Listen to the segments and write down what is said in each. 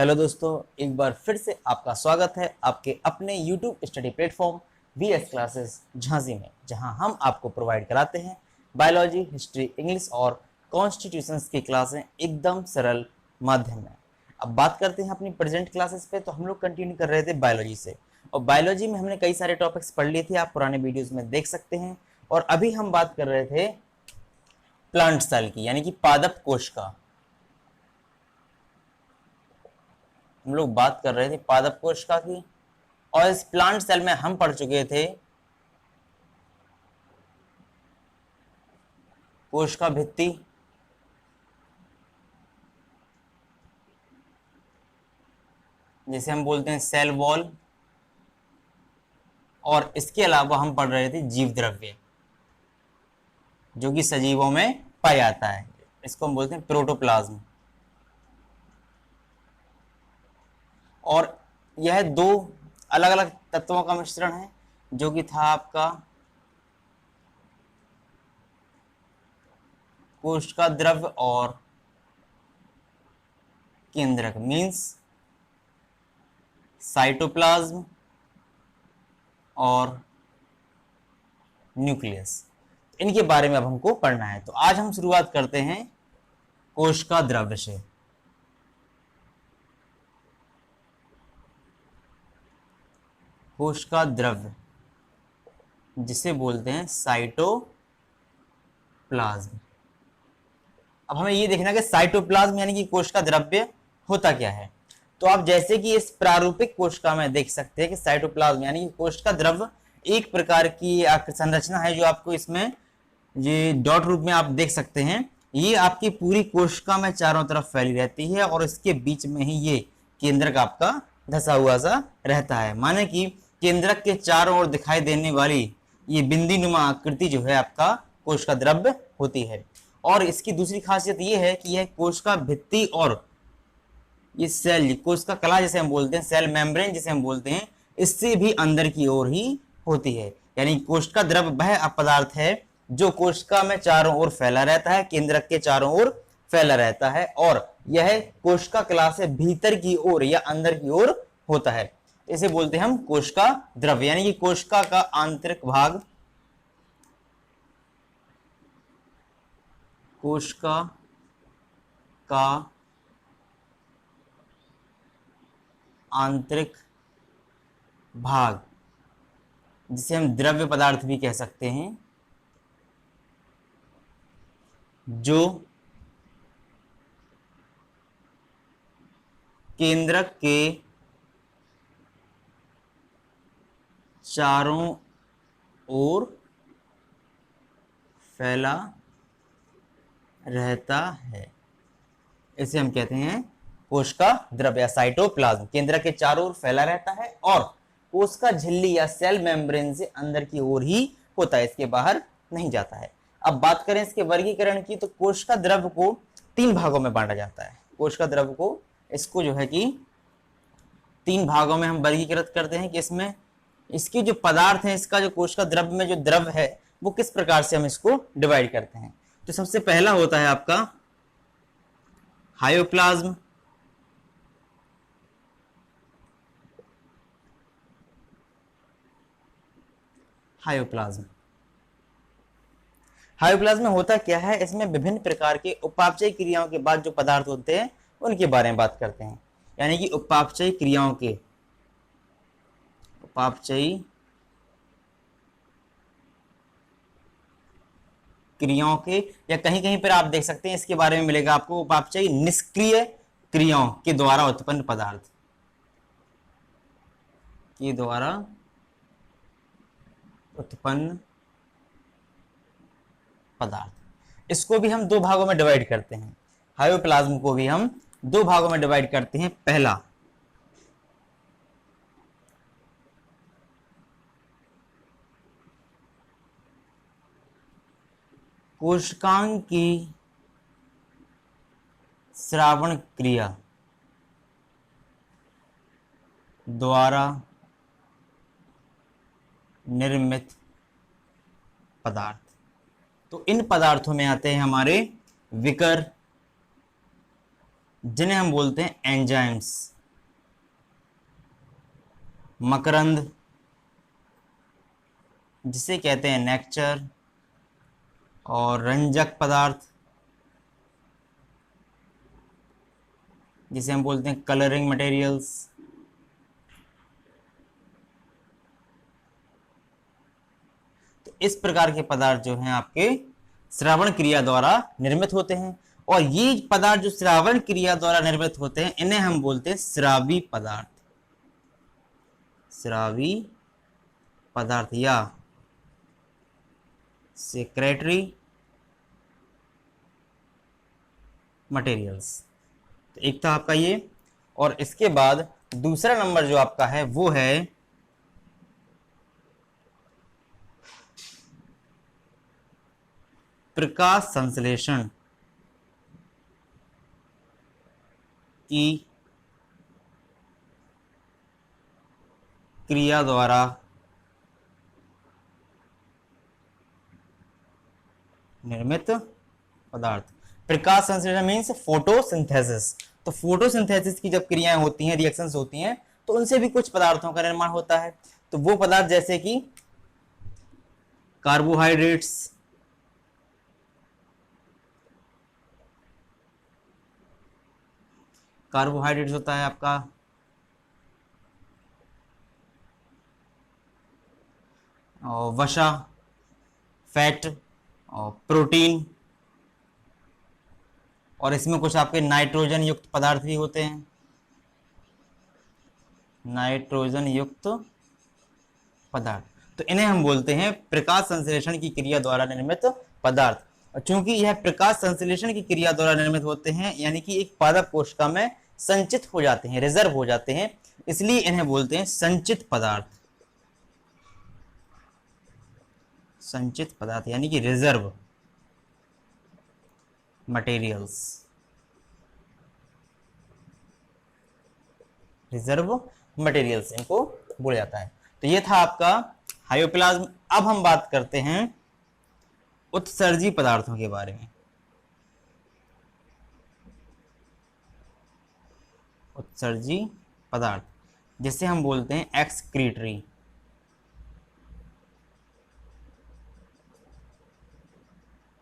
Hello दोस्तों, एक बार फिर से आपका स्वागत है आपके अपने YouTube study platform VS classes Jhansi में, जहां हम आपको प्रोवाइड कराते हैं बायोलॉजी, हिस्ट्री, इंग्लिश और कॉन्स्टिट्यूशंस की क्लासें एकदम सरल माध्यम में। अब बात करते हैं अपनी प्रेजेंट क्लासेस पे। तो हम लोग कंटिन्यू कर रहे थे बायोलॉजी से, और बायोलॉजी में हमने कई सारे टॉपिक्स पढ़ लिए थे, आप पुराने वीडियोज में देख सकते हैं। और अभी हम बात कर रहे थे प्लांट सेल की, यानी कि पादप कोश का। हम लोग बात कर रहे थे पादप कोशिका की, और इस प्लांट सेल में हम पढ़ चुके थे कोशिका भित्ति, जिसे हम बोलते हैं सेल वॉल, और इसके अलावा हम पढ़ रहे थे जीव द्रव्य, जो कि सजीवों में पाया जाता है। इसको हम बोलते हैं प्रोटोप्लाज्म। और यह दो अलग अलग तत्वों का मिश्रण है, जो कि था आपका कोशिका द्रव्य और केंद्रक, मीन्स साइटोप्लाज्म और न्यूक्लियस। इनके बारे में अब हमको पढ़ना है। तो आज हम शुरुआत करते हैं कोशिका द्रव्य से। कोशिका द्रव्य, जिसे बोलते हैं साइटोप्लाज्म। अब हमें ये देखना कि साइटोप्लाज्म यानी कि कोशिका द्रव्य होता क्या है। तो आप जैसे कि इस प्रारूपिक कोशिका में देख सकते हैं कि साइटोप्लाज्म यानी कि कोशिका द्रव्य एक प्रकार की संरचना है, जो आपको इसमें ये डॉट रूप में आप देख सकते हैं। ये आपकी पूरी कोशिका में चारों तरफ फैली रहती है, और इसके बीच में ही ये केंद्रक आपका धसा हुआ सा रहता है। माने कि केंद्रक के चारों ओर दिखाई देने वाली ये बिंदीनुमा आकृति जो है आपका कोशिका द्रव्य होती है। और इसकी दूसरी खासियत ये है कि यह कोशिका भित्ति और ये सेल, कोशिका कला जिसे हम बोलते हैं, सेल मेम्ब्रेन जिसे हम बोलते हैं, इससे भी अंदर की ओर ही होती है। यानी कोशिका द्रव्य वह पदार्थ है जो कोशिका में चारों ओर फैला रहता है, केंद्रक के चारों ओर फैला रहता है, और यह कोशिका कला से भीतर की ओर या अंदर की ओर होता है। इसे बोलते हैं हम कोशिका द्रव्य, यानी कि कोशिका का आंतरिक भाग, कोशिका का आंतरिक भाग, जिसे हम द्रव्य पदार्थ भी कह सकते हैं, जो केंद्रक के चारों ओर फैला रहता है, इसे हम कहते हैं कोशिका द्रव्य या साइटोप्लाज्म। केंद्रक के चारों ओर फैला रहता है और कोशिका झिल्ली या सेल मेम्ब्रेन से अंदर की ओर ही होता है, इसके बाहर नहीं जाता है। अब बात करें इसके वर्गीकरण की, तो कोशिका द्रव्य को 3 भागों में बांटा जाता है। कोशिका द्रव्य को इसको जो है कि 3 भागों में हम वर्गीकृत करते हैं कि इसमें इसके जो पदार्थ हैं, इसका जो कोशिका द्रव्य में जो द्रव्य है, वो किस प्रकार से हम इसको डिवाइड करते हैं। तो सबसे पहला होता है आपका हायोप्लाज्म, हायोप्लाज्म। हायोप्लाज्म में होता क्या है, इसमें विभिन्न प्रकार के उपापचयी क्रियाओं के बाद जो पदार्थ होते हैं उनके बारे में बात करते हैं। यानी कि उपापचयी क्रियाओं के, उपापचयी क्रियाओं के, या कहीं कहीं पर आप देख सकते हैं इसके बारे में मिलेगा आपको उपापचयी निष्क्रिय क्रियाओं के द्वारा उत्पन्न पदार्थ, के द्वारा उत्पन्न पदार्थ। इसको भी हम 2 भागों में डिवाइड करते हैं। हायोप्लाज्म को भी हम 2 भागों में डिवाइड करते हैं। पहला कोशिकांग की स्रावण क्रिया द्वारा निर्मित पदार्थ। तो इन पदार्थों में आते हैं हमारे विकर, जिन्हें हम बोलते हैं एंजाइम्स। मकरंद, जिसे कहते हैं नेक्टर, और रंजक पदार्थ जिसे हम बोलते हैं कलरिंग मटेरियल्स। तो इस प्रकार के पदार्थ जो हैं आपके श्रावण क्रिया द्वारा निर्मित होते हैं, और ये पदार्थ जो श्रावण क्रिया द्वारा निर्मित होते हैं इन्हें हम बोलते हैं स्रावी पदार्थ। स्रावी पदार्थ या सेक्रेटरी मटेरियल्स। तो एक था आपका ये, और इसके बाद दूसरा नंबर जो आपका है वो है प्रकाश संश्लेषण की क्रिया द्वारा निर्मित पदार्थ। प्रकाश संश्लेषण मीन्स फोटोसिंथेसिस। तो फोटोसिंथेसिस की जब क्रियाएं होती हैं, रिएक्शंस होती हैं, तो उनसे भी कुछ पदार्थों का निर्माण होता है। तो वो पदार्थ जैसे कि कार्बोहाइड्रेट्स, कार्बोहाइड्रेट्स होता है आपका और वसा, फैट और प्रोटीन, और इसमें कुछ आपके नाइट्रोजन युक्त पदार्थ भी होते हैं, नाइट्रोजन युक्त पदार्थ। तो इन्हें हम बोलते हैं प्रकाश संश्लेषण की क्रिया द्वारा निर्मित पदार्थ। और चूंकि यह प्रकाश संश्लेषण की क्रिया द्वारा निर्मित होते हैं, यानी कि एक पादप कोशिका में संचित हो जाते हैं, रिजर्व हो जाते हैं, इसलिए इन्हें बोलते हैं संचित पदार्थ। संचित पदार्थ यानी कि रिजर्व मटेरियल्स, रिजर्व मटेरियल्स इनको बोला जाता है। तो ये था आपका हाइपोप्लाज्म। अब हम बात करते हैं उत्सर्जी पदार्थों के बारे में। उत्सर्जी पदार्थ जिसे हम बोलते हैं एक्सक्रीटरी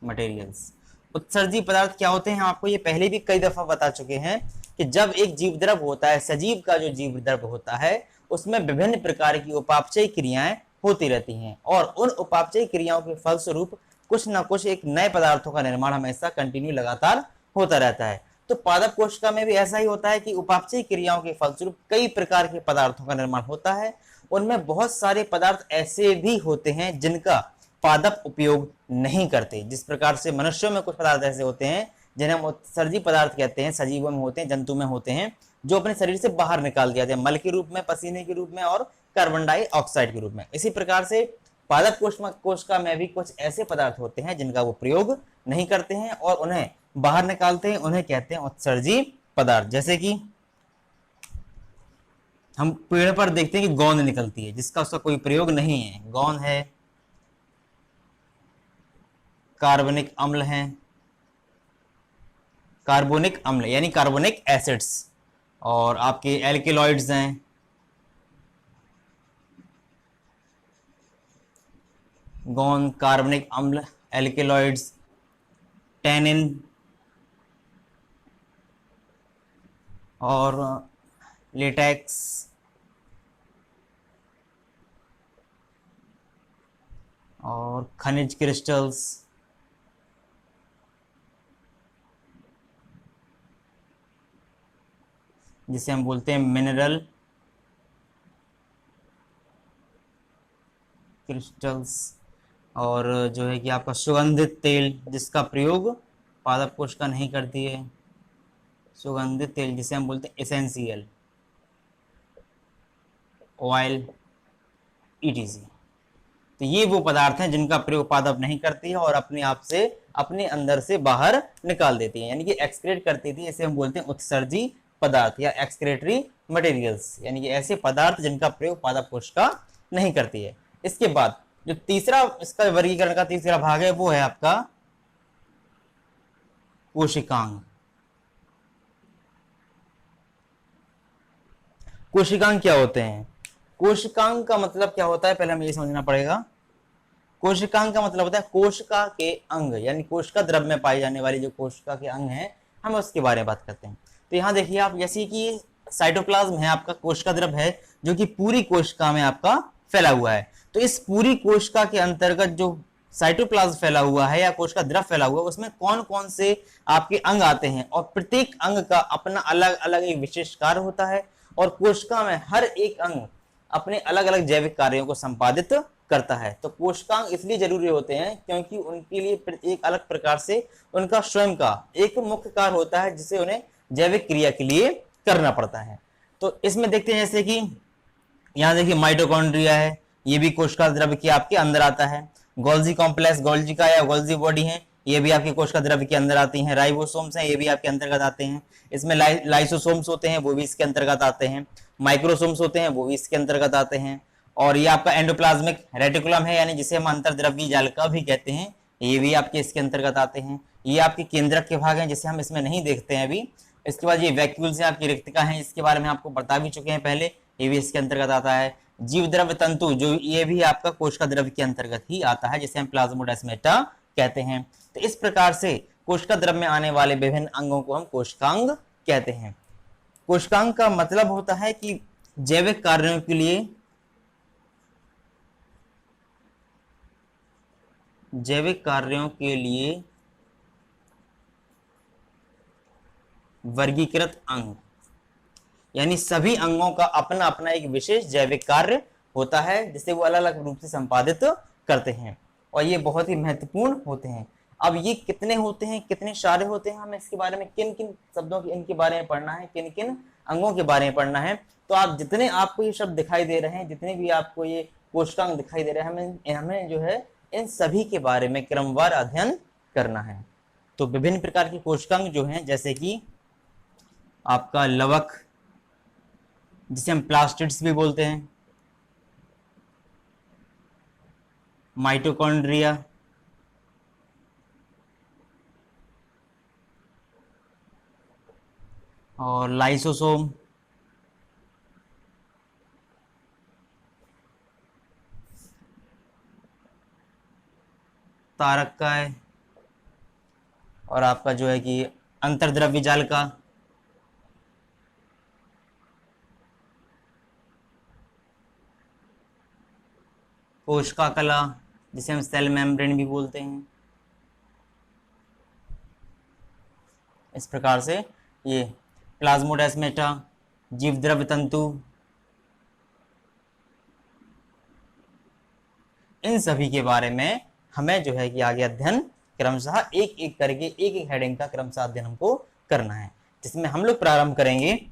मटेरियल्स। उत्सर्जी पदार्थ क्या होते हैं, आपको ये पहले भी कई दफा बता चुके हैं कि जब एक जीव द्रव होता है, सजीव का जो जीव द्रव होता है, उसमें विभिन्न प्रकार की उपापचय क्रियाएं होती रहती हैं, और उन उपापचय क्रियाओं के फलस्वरूप कुछ ना कुछ एक नए पदार्थों का निर्माण हमेशा कंटिन्यू लगातार होता रहता है। तो पादप कोशिका में भी ऐसा ही होता है कि उपापचय क्रियाओं के फलस्वरूप कई प्रकार के पदार्थों का निर्माण होता है। उनमें बहुत सारे पदार्थ ऐसे भी होते हैं जिनका पादप उपयोग नहीं करते। जिस प्रकार से मनुष्यों में कुछ पदार्थ ऐसे होते हैं जिन्हें हम उत्सर्जी पदार्थ कहते हैं, सजीवों में होते हैं, जंतु में होते हैं, जो अपने शरीर से बाहर निकाल दिया जाते हैं, मल के रूप में, पसीने के रूप में और कार्बन डाइऑक्साइड के रूप में। इसी प्रकार से पादप कोशिका में भी कुछ ऐसे पदार्थ होते हैं जिनका वो प्रयोग नहीं करते हैं और उन्हें बाहर निकालते हैं, उन्हें कहते हैं उत्सर्जी पदार्थ। जैसे कि हम पेड़ पर देखते हैं कि गोंद निकलती है जिसका उसका कोई प्रयोग नहीं है, गोंद है, कार्बनिक अम्ल हैं, कार्बोनिक अम्ल यानी कार्बोनिक एसिड्स, और आपके एल्केलॉइड्स हैं, गोंद, कार्बनिक अम्ल, एल्केलॉइड्स, टैनिन और लेटेक्स, और खनिज क्रिस्टल्स, जिसे हम बोलते हैं मिनरल क्रिस्टल्स, और जो है कि आपका सुगंधित तेल जिसका प्रयोग पादप कोशिका नहीं करती है, सुगंधित तेल जिसे हम बोलते हैं एसेंशियल ऑयल ईटीसी। तो ये वो पदार्थ हैं जिनका प्रयोग पादप नहीं करती है और अपने आप से, अपने अंदर से बाहर निकाल देती है, यानी कि एक्सक्रीट करती थी। इसे हम बोलते हैं उत्सर्जी पदार्थ या एक्सक्रेटरी मटेरियल्स, यानी कि ऐसे पदार्थ जिनका प्रयोग पादप कोशिका नहीं करती है। इसके बाद जो तीसरा इसका वर्गीकरण का तीसरा भाग है वो है आपका कोशिकांग। कोशिकांग क्या होते हैं? कोशिकांग का मतलब क्या होता है, पहले हमें ये समझना पड़ेगा। कोशिकांग का मतलब होता है कोशिका के अंग, यानी कोशिका द्रव में पाई जाने वाली जो कोशिका के अंग हैं, हम उसके बारे में बात करते हैं। तो यहाँ देखिए आप, जैसे कि साइटोप्लाज्म है आपका, कोशिका द्रव है जो कि पूरी कोशिका में आपका फैला हुआ है। तो इस पूरी कोशिका के अंतर्गत जो साइटोप्लाज्म फैला हुआ है या कोशिका द्रव फैला हुआ है, उसमें कौन कौन से आपके अंग आते हैं, और प्रत्येक अंग का अपना अलग अलग एक विशेष कार्य होता है, और कोशिका में हर एक अंग अपने अलग अलग जैविक कार्यों को संपादित करता है। तो कोशिकांग इसलिए जरूरी होते हैं क्योंकि उनके लिए एक अलग प्रकार से उनका स्वयं का एक मुख्य कार्य होता है जिसे उन्हें जैविक क्रिया के लिए करना पड़ता है। तो इसमें देखते हैं, जैसे कि यहाँ देखिए माइटोकॉन्ड्रिया है, ये भी कोशिका द्रव्य के आपके अंदर आता है। गोल्जी कॉम्प्लेक्स, गोल्जी का या गोल्जी बॉडी है, ये भी आपके कोशिका द्रव्य के अंदर आती हैं। राइबोसोम्स हैं, ये भी आपके अंतर्गत आते हैं। इसमें लाइसोसोम्स होते हैं, वो भी इसके अंतर्गत आते हैं। माइक्रोसोम्स होते हैं, वो भी इसके अंतर्गत आते हैं। और ये आपका एंडोप्लाज्मिक रेटिकुलम है, यानी जिसे हम अंतर्द्रव्यी जालिका भी कहते हैं, ये भी आपके इसके अंतर्गत आते हैं। ये आपके केंद्रक के भाग हैं जिसे हम इसमें नहीं देखते हैं अभी। इसके बाद ये वैक्यूल्स हैं, आपकी रिक्तिका हैं, इसके बारे में आपको बता भी चुके हैं पहले, ये भी इसके अंतर्गत आता है। जीव द्रव्य तंतु, जो ये भी आपका कोशिका द्रव्य के अंतर्गत ही आता है, जिसे हम प्लाज्मोडेस्माटा कहते हैं। तो इस प्रकार से कोशिका द्रव्य में आने वाले विभिन्न अंगों को हम कोशिकांग कहते हैं। कोशिकांग का मतलब होता है कि जैविक कार्यों के लिए वर्गीकृत अंग, यानी सभी अंगों का अपना अपना एक विशेष जैविक कार्य होता है जिसे वो अलग अलग रूप से संपादित करते हैं, और ये बहुत ही महत्वपूर्ण होते हैं। अब ये कितने होते हैं, कितने सारे होते हैं, हमें इसके बारे में किन किन शब्दों के इनके बारे में पढ़ना है, किन किन अंगों के बारे में पढ़ना है। तो आप जितने आपको ये शब्द दिखाई दे रहे हैं, जितने भी आपको ये कोशिकांग दिखाई दे रहे हैं, हमें जो है इन सभी के बारे में क्रमवार अध्ययन करना है। तो विभिन्न प्रकार की कोशिकांग जो हैं, जैसे कि आपका लवक, जिसे हम प्लास्टिड्स भी बोलते हैं, माइटोकॉन्ड्रिया, और लाइसोसोम, तारकाय, और आपका जो है कि अंतर्द्रव्य जालिका, कोशिका कला, जिसे हम सेल मेम्ब्रेन भी बोलते हैं। इस प्रकार से ये प्लाज्मोडेस्माटा, जीव द्रव्य तंतु, इन सभी के बारे में हमें जो है कि आगे अध्ययन क्रमशः एक एक करके एक एक हेडिंग का क्रमशः अध्ययन हमको करना है, जिसमें हम लोग प्रारंभ करेंगे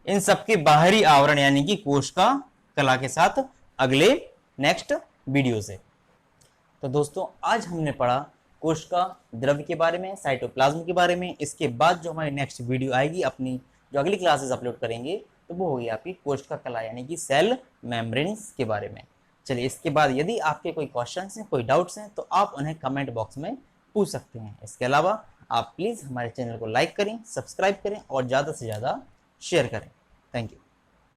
इन सबके बाहरी आवरण यानी कि कोशिका कला के साथ अगले नेक्स्ट वीडियो से। तो दोस्तों आज हमने पढ़ा कोशिका द्रव्य के बारे में, साइटोप्लाज्म के बारे में। इसके बाद जो हमारी नेक्स्ट वीडियो आएगी, अपनी जो अगली क्लासेस अपलोड करेंगे, तो वो होगी आपकी कोशिका कला यानी कि सेल मेम्ब्रेन्स के बारे में। चलिए, इसके बाद यदि आपके कोई क्वेश्चंस हैं, कोई डाउट्स हैं, तो आप उन्हें कमेंट बॉक्स में पूछ सकते हैं। इसके अलावा आप प्लीज़ हमारे चैनल को लाइक करें, सब्सक्राइब करें और ज़्यादा से ज़्यादा शेयर करें। Thank you.